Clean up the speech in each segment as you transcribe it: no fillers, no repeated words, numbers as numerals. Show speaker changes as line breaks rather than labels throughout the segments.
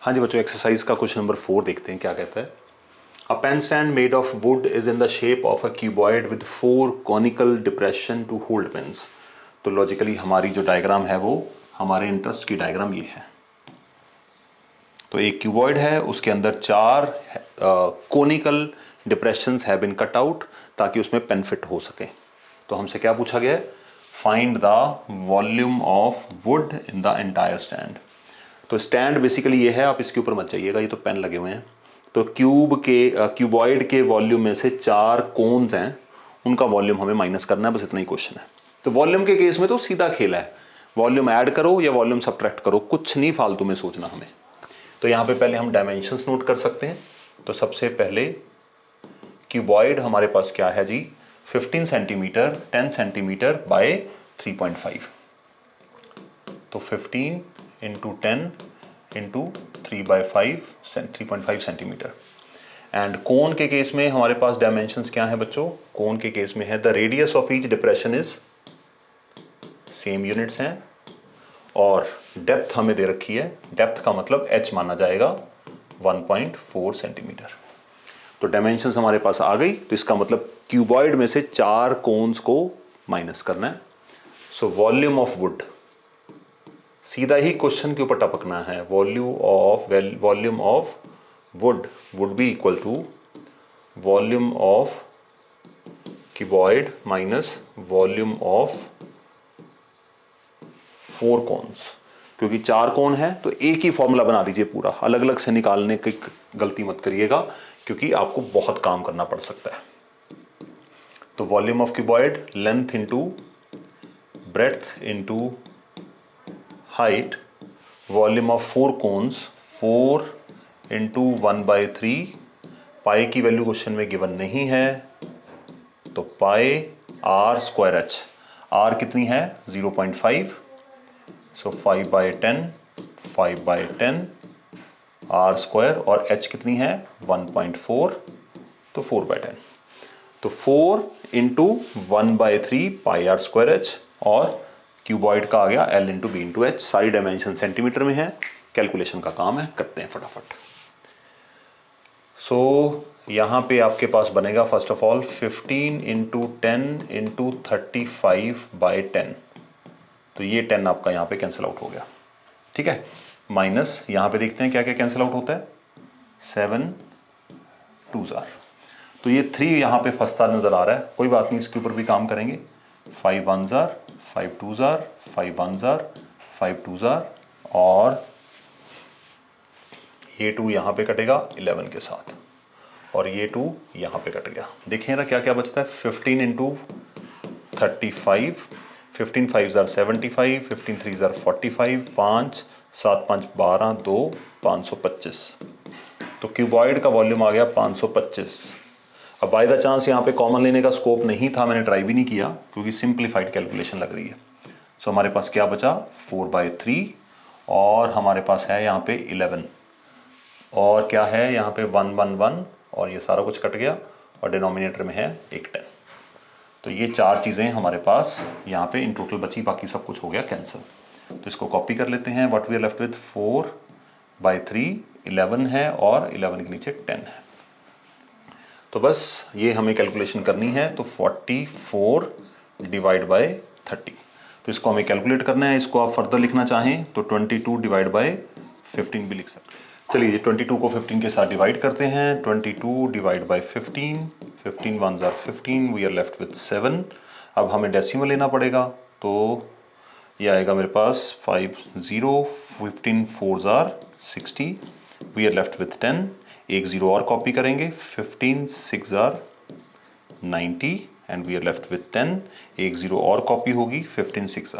हाँ जी बच्चों, एक्सरसाइज का क्वेश्चन नंबर 4 देखते हैं क्या कहता है। A pen stand made of wood is in the shape of a cuboid with 4 conical depression to hold pens. तो लॉजिकली हमारी जो डायग्राम है वो हमारे इंटरेस्ट की डायग्राम ये है। तो एक क्यूबॉइड है, उसके अंदर 4 conical depressions have been cut out ताकि उसमें पेन फिट हो सके। तो हमसे क्या पूछा गया है, find the volume of would in the entire stand. तो स्टैंड बेसिकली ये है, आप इसके ऊपर मत जाइएगा, ये तो पेन लगे हुए हैं। तो क्यूबॉइड के वॉल्यूम में से 4 कोन्स हैं, उनका वॉल्यूम हमें माइनस करना है, बस इतना ही क्वेश्चन है। तो वॉल्यूम के केस में तो सीधा खेल है, वॉल्यूम ऐड करो या वॉल्यूम सब्ट्रैक्ट करो, कुछ नहीं फालतू में सोचना हमें। तो यहाँ पे पहले हम डायमेंशंस नोट कर सकते हैं। तो सबसे पहले क्यूबॉइड हमारे पास क्या है जी, 15 सेंटीमीटर 10 सेंटीमीटर बाय 3.5। तो 15 इंटू 10 इंटू 3/5 सेंटीमीटर। एंड कोन के केस में हमारे पास डायमेंशंस क्या है बच्चों, कोन के केस में है the radius of each depression is, same units हैं, और डेप्थ हमें दे रखी है, डेप्थ का मतलब h माना जाएगा 1.4 सेंटीमीटर। तो डायमेंशंस हमारे पास आ गई, तो इसका मतलब क्यूबॉइड में से 4 कोन्स को माइनस करना है। सो वॉल्यूम ऑफ वुड, सीधा ही क्वेश्चन के ऊपर टपकना है। Volume of wood would be equal to volume of cuboid minus volume of 4 cones. क्योंकि 4 कोन है तो एक ही फॉर्मूला बना दीजिए पूरा, अलग अलग से निकालने की गलती मत करिएगा, क्योंकि आपको बहुत काम करना पड़ सकता है। तो volume of cuboid, length into breadth into height, volume of 4 cones 4 into 1/3। Pi की वैल्यू क्वेश्चन में गिवन नहीं है, तो pi r square h, r कितनी है 0.5, सो 5/10 5/10 r स्क्वायर, और h कितनी है 1.4, तो 4/10। तो 4 into 1/3 pi r square h, और क्यूबॉइड का आ गया L into B into H. सारी डायमेंशन सेंटीमीटर में है, कैलकुलेशन का काम है, करते हैं फटाफट। सो यहाँ पे आपके पास बनेगा first of all 15 into 10 into 35/10। तो ये 10 आपका यहाँ पे कैंसिल आउट हो गया, ठीक है। माइनस यहाँ पे देखते हैं क्या क्या कैंसिल आउट होता है, 7 2s। तो ये 3 यहाँ पे फंसता नजर आ रहा है, कोई बात नहीं, इसके ऊपर भी काम करेंगे। 5 1s 5 2s 5 1s 5 2s, और ये 2 यहाँ पे कटेगा 11 के साथ, और ये 2 यहाँ पे कट गया। देखें ना क्या क्या बचता है, 15 इंटू 35, 15 5s 75, 15 3s 45, 5 7 5 12 2 525। तो क्यूबॉइड का वॉल्यूम आ गया 525। अब बाय द चांस यहाँ पे कॉमन लेने का स्कोप नहीं था, मैंने ट्राई भी नहीं किया क्योंकि सिंप्लीफाइड कैलकुलेशन लग रही है। सो हमारे पास क्या बचा 4/3, और हमारे पास है यहाँ पे 11, और क्या है यहाँ पे 1 1 1, और ये सारा कुछ कट गया, और डिनोमिनेटर में है एक 10। तो ये 4 चीज़ें हमारे पास यहाँ पे इन टोटल बची, बाकी सब कुछ हो गया कैंसिल। तो इसको कॉपी कर लेते हैं। What we are left with 4/3, 11 है, और 11 के नीचे 10 है। तो बस ये हमें कैलकुलेशन करनी है। तो 44 डिवाइड बाय 30, तो इसको हमें कैलकुलेट करना है। इसको आप फर्दर लिखना चाहें तो 22 डिवाइड बाय 15 भी लिख सकते हैं। चलिए 22 को 15 के साथ डिवाइड करते हैं। 22 divide by 15, 15 1s 15, we are left with 7। अब हमें डेसिमल लेना पड़ेगा, तो ये आएगा मेरे पास 50, 15 4s 60, we are left with 10। एक 0 और कॉपी करेंगे, 15 6s 90, and we are left with 10। एक 0 और कॉपी होगी, 15 6s।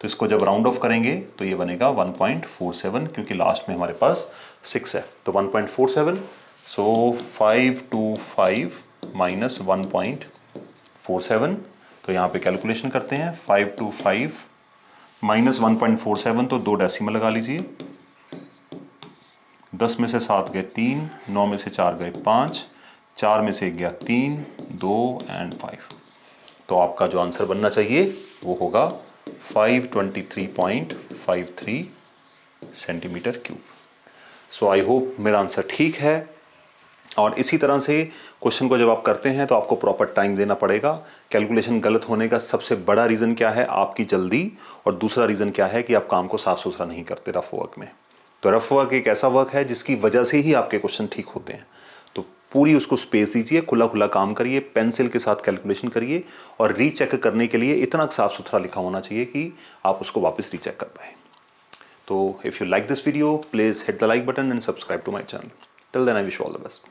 तो इसको जब राउंड ऑफ करेंगे तो ये बनेगा 1.47, क्योंकि लास्ट में हमारे पास 6 है, तो 1.47। सो 525 माइनस 1.47, तो यहाँ पे कैलकुलेशन करते हैं। 525 माइनस 1.47, तो 2 डेसिमल लगा लीजिए। 10 में से 7 गए 3, 9 में से 4 गए 5, 4 में से 1 गया 3, 2 एंड 5। तो आपका जो आंसर बनना चाहिए वो होगा 523.53 centimetre cube. So I hope मेरा आंसर ठीक है। और इसी तरह से क्वेश्चन को जब आप करते हैं तो आपको प्रॉपर टाइम देना पड़ेगा। कैलकुलेशन गलत होने का सबसे बड़ा रीज़न क्या है? आपकी जल्दी, और दूसरा रीज़न क्या है कि आप काम को साफ सुथरा नहीं करते रफ वर्क में। तो रफ वर्क एक ऐसा वर्क है जिसकी वजह से ही आपके क्वेश्चन ठीक होते हैं। तो पूरी उसको स्पेस दीजिए, खुला खुला काम करिए, पेंसिल के साथ कैलकुलेशन करिए, और रीचेक करने के लिए इतना साफ सुथरा लिखा होना चाहिए कि आप उसको वापस रीचेक कर पाए। तो if you like this video, please hit the like button and subscribe to my channel. Till then I wish you all the best.